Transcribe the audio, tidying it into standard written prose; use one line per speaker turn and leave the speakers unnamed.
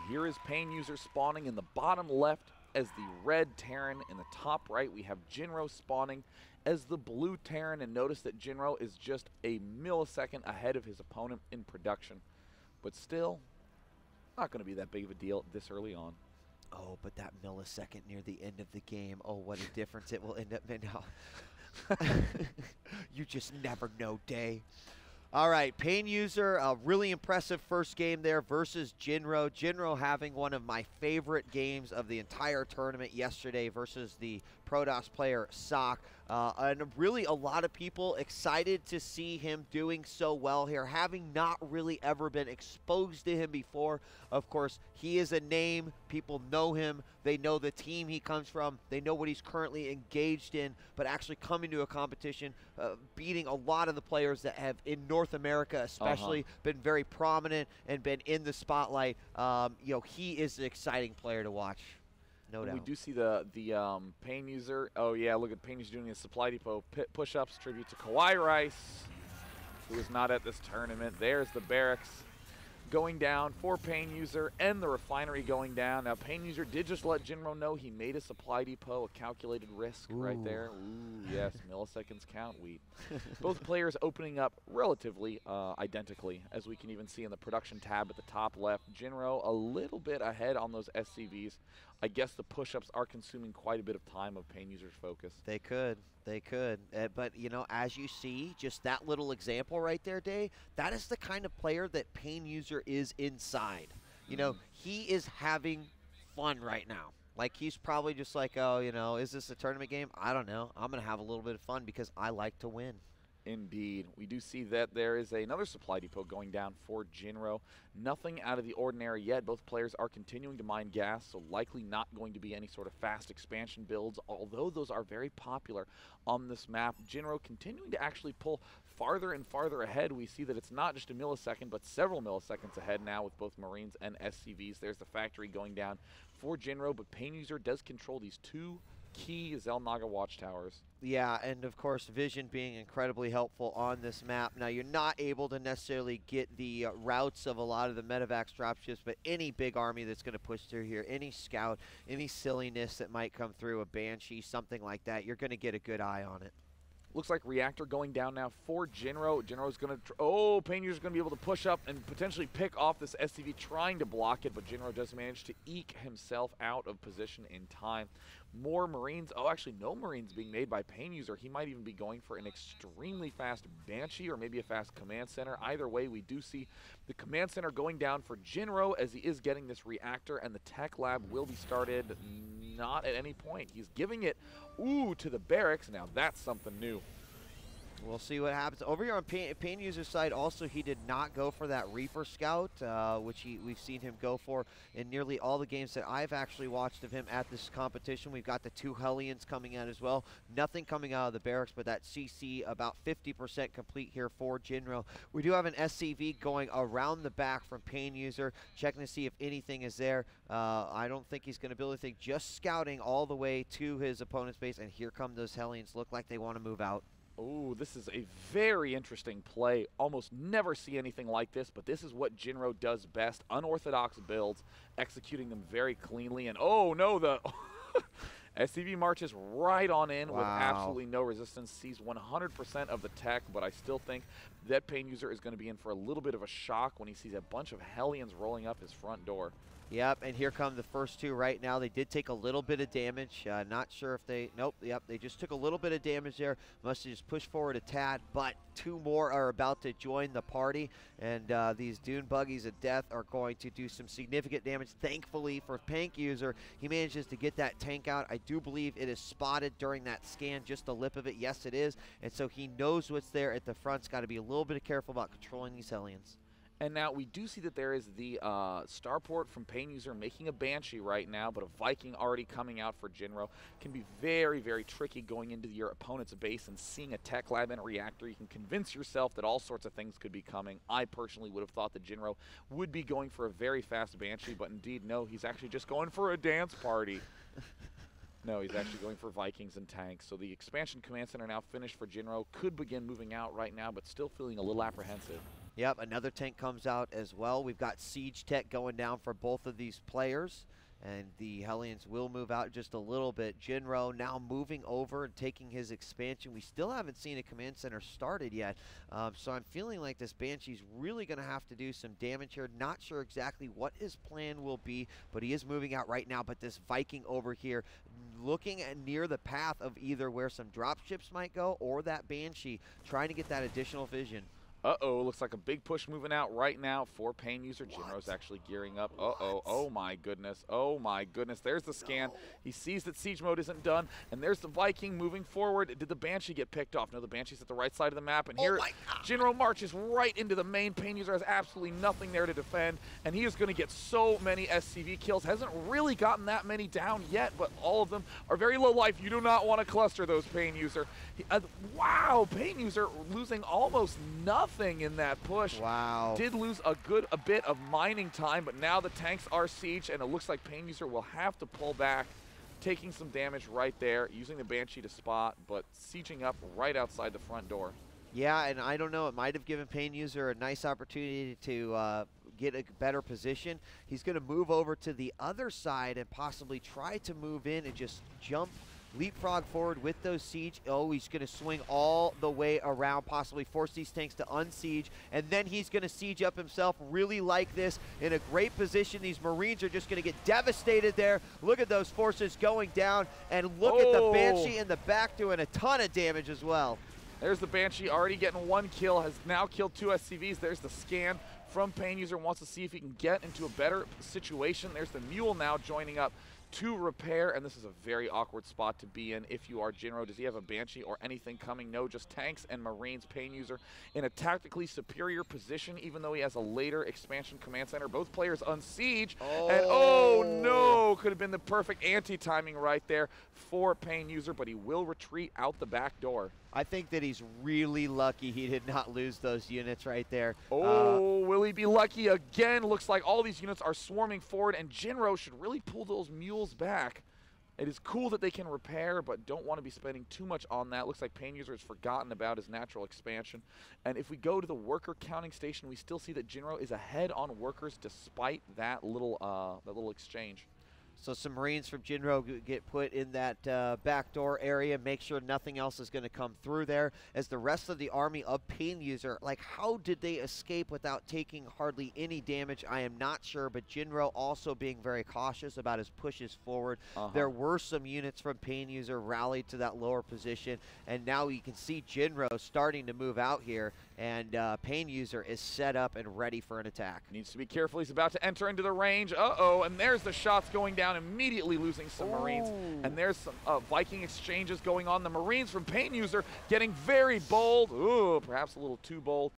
here is PainUser spawning in the bottom left as the red Terran. In the top right, we have Jinro spawning as the blue Terran. And notice that Jinro is just a millisecond ahead of his opponent in production. But still, not going to be that big of a deal this early on.
Oh, but that millisecond near the end of the game, oh, what a difference it will end up making. You just never know, Day. All right, PainUser, a really impressive first game there versus Jinro. Jinro having one of my favorite games of the entire tournament yesterday versus the Protoss player Sock. And really a lot of people excited to see him doing so well here, having not really ever been exposed to him before. Of course, he is a name. People know him. They know the team he comes from. They know what he's currently engaged in. But actually coming to a competition, beating a lot of the players that have in North America especially been very prominent and been in the spotlight. You know, he is an exciting player to watch. No doubt.
We do see the PainUser. Oh yeah, look at PainUser doing his supply depot push-ups, tribute to Kawhi Rice, who is not at this tournament. There's the barracks going down for PainUser and the refinery going down. Now PainUser did just let Jinro know he made a supply depot, a calculated risk right there. Ooh, yes, milliseconds count, Wheat. Both players opening up relatively identically, as we can even see in the production tab at the top left. Jinro a little bit ahead on those SCVs. I guess the push-ups are consuming quite a bit of time of PainUser's focus.
They could. They could. But, you know, as you see, just that little example right there, Day, that is the kind of player that PainUser is inside. You know, he is having fun right now. Like, he's probably just like, oh, you know, is this a tournament game? I don't know. I'm going to have a little bit of fun because I like to win.
Indeed. We do see that there is another supply depot going down for Jinro. Nothing out of the ordinary yet. Both players are continuing to mine gas, so likely not going to be any sort of fast expansion builds, although those are very popular on this map. Jinro continuing to actually pull farther and farther ahead. We see that it's not just a millisecond, but several milliseconds ahead now with both Marines and SCVs. There's the factory going down for Jinro, but PainUser does control these two key Xel'Naga watchtowers.
Yeah, and of course vision being incredibly helpful on this map. Now you're not able to necessarily get the routes of a lot of the medevacs dropships, but any big army that's going to push through here, any scout, any silliness that might come through, a Banshee, something like that, you're going to get a good eye on it.
Looks like reactor going down now for Jinro. Jinro's going to, oh, PainUser's going to be able to push up and potentially pick off this SCV trying to block it, but Jinro does manage to eke himself out of position in time. More Marines, oh, actually no Marines being made by PainUser. He might even be going for an extremely fast Banshee or maybe a fast command center. Either way, we do see the command center going down for Jinro as he is getting this reactor, and the tech lab will be started not at any point. He's giving it, ooh, to the barracks. Now that's something new.
We'll see what happens. Over here on PainUser's side, also, he did not go for that Reaper Scout, which we've seen him go for in nearly all the games that I've actually watched of him at this competition. We've got the two Hellions coming out as well. Nothing coming out of the barracks, but that CC about 50% complete here for Jinro. We do have an SCV going around the back from PainUser, checking to see if anything is there. I don't think he's going to build anything, just scouting all the way to his opponent's base, and here come those Hellions. Look like they want to move out.
Oh, this is a very interesting play. Almost never see anything like this, but this is what Jinro does best. Unorthodox builds, executing them very cleanly. And oh no, the SCV marches right on in with absolutely no resistance, sees 100% of the tech, but I still think that PainUser is going to be in for a little bit of a shock when he sees a bunch of Hellions rolling up his front door.
Yep, and here come the first two right now. They did take a little bit of damage. Not sure if they... Nope, yep, they just took a little bit of damage there. Must have just pushed forward a tad, but two more are about to join the party, and these Dune Buggies of Death are going to do some significant damage. Thankfully for PainUser, he manages to get that tank out. I do believe it is spotted during that scan, just the lip of it. Yes, it is, and so he knows what's there at the front. He's got to be a little bit careful about controlling these Hellions.
And now we do see that there is the starport from PainUser making a Banshee right now, but a Viking already coming out for Jinro. Can be very, very tricky going into your opponent's base and seeing a tech lab and a reactor. You can convince yourself that all sorts of things could be coming. I personally would have thought that Jinro would be going for a very fast Banshee, but indeed, no, he's actually just going for a dance party. No, he's actually going for Vikings and tanks. So the expansion command center now finished for Jinro. Could begin moving out right now, but still feeling a little apprehensive.
Yep, another tank comes out as well. We've got Siege Tech going down for both of these players. And the Hellions will move out just a little bit. Jinro now moving over and taking his expansion. We still haven't seen a command center started yet. So I'm feeling like this Banshee's really going to have to do some damage here. Not sure exactly what his plan will be, but he is moving out right now. But this Viking over here looking at near the path of either where some dropships might go or that Banshee, trying to get that additional vision.
Uh-oh, looks like a big push moving out right now for PainUser. Jinro's actually gearing up. Uh-oh, oh my goodness, oh my goodness. There's the scan. He sees that siege mode isn't done, and there's the Viking moving forward. Did the Banshee get picked off? No, the Banshee's at the right side of the map, and here Jinro marches right into the main. PainUser has absolutely nothing there to defend, and he is going to get so many SCV kills. Hasn't really gotten that many down yet, but all of them are very low life. You do not want to cluster those PainUser. Wow, PainUser losing almost nothing in that push.
Wow.
Did lose a bit of mining time, but now the tanks are sieged, and it looks like PainUser will have to pull back, taking some damage right there, using the Banshee to spot, but sieging up right outside the front door.
Yeah, and I don't know, it might have given PainUser a nice opportunity to get a better position. He's going to move over to the other side and possibly try to move in and just jump, leapfrog forward with those siege. Oh, he's going to swing all the way around, possibly force these tanks to unsiege, and then he's going to siege up himself. Really like this, in a great position. These Marines are just going to get devastated there. Look at those forces going down, and look at the Banshee in the back doing a ton of damage as well.
There's the Banshee already getting one kill, has now killed 2 SCVs. There's the scan from PainUser, wants to see if he can get into a better situation. There's the Mule now joining up to repair, and this is a very awkward spot to be in if you are Jinro. Does he have a Banshee or anything coming? No, just tanks and Marines. PainUser in a tactically superior position, even though he has a later expansion command center. Both players unsiege, and oh no, could have been the perfect anti-timing right there for PainUser, but he will retreat out the back door.
I think that he's really lucky he did not lose those units right there.
Oh, will he be lucky again? Looks like all these units are swarming forward, and Jinro should really pull those mules back. It is cool that they can repair, but don't want to be spending too much on that. Looks like PainUser has forgotten about his natural expansion. And if we go to the worker counting station, we still see that Jinro is ahead on workers despite that little exchange.
So some Marines from Jinro get put in that backdoor area. Make sure nothing else is going to come through there. As the rest of the army of PainUser, like, how did they escape without taking hardly any damage? I am not sure, but Jinro also being very cautious about his pushes forward. There were some units from PainUser rallied to that lower position, and now you can see Jinro starting to move out here, and PainUser is set up and ready for an attack.
Needs to be careful. He's about to enter into the range. Uh-oh, and there's the shots going down, immediately losing some Marines. And there's some Viking exchanges going on. The Marines from PainUser getting very bold. Ooh, perhaps a little too bold.